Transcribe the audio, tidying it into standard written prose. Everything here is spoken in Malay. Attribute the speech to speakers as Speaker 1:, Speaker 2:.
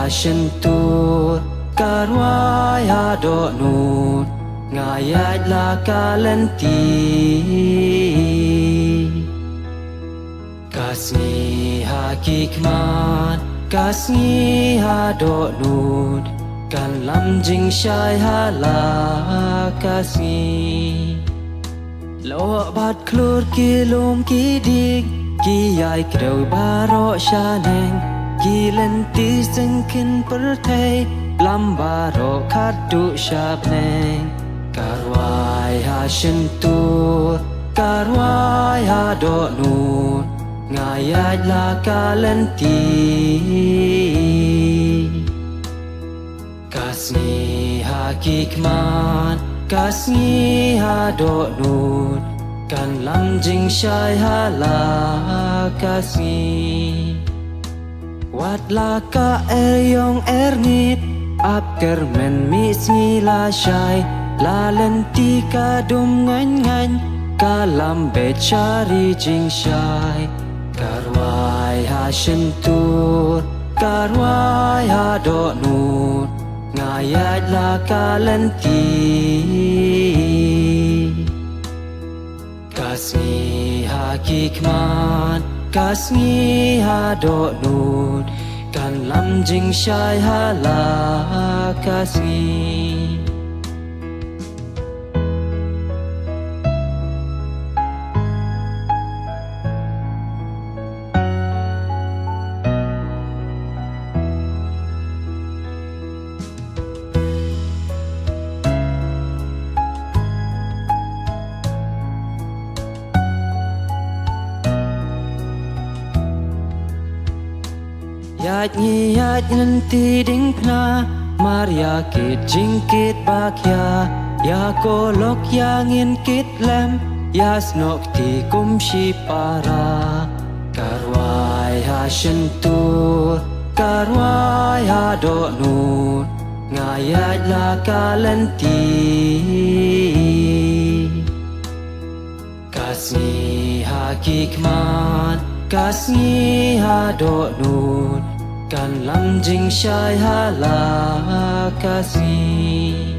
Speaker 1: sentur karwai hado nur ngayat la kalenti kasni hakikmat kasni hado nur kan lam jing shai hala kasni lo bat klur ki lum ki dik ki yai kreu baro shaneng ki lenti sengkin pertai lam baro khadu shabneng karwai ha sentur karwai ha do nur ngayat la kalenti kasni hakikmat kasni ha do nur kan lam jing shai hala kasni wat la ka yong nit ap kermen mi si la shai la lenti ka dum ngan kalam be chari jing shai karwai ha sentur karwai ha do nur ngayat la kalenti kasni hakikmat kasni ha do nur kan lam jing shai hala kasni yat nanti ding pna Maria kit jingkit bakya ya kolok yangin kit lem ya snok ti kumshi para karwai ha sentur karwai ha do nur ngayat la kalenti kasni hakikmat kasni ha do nur kan lam jing shai hala kasni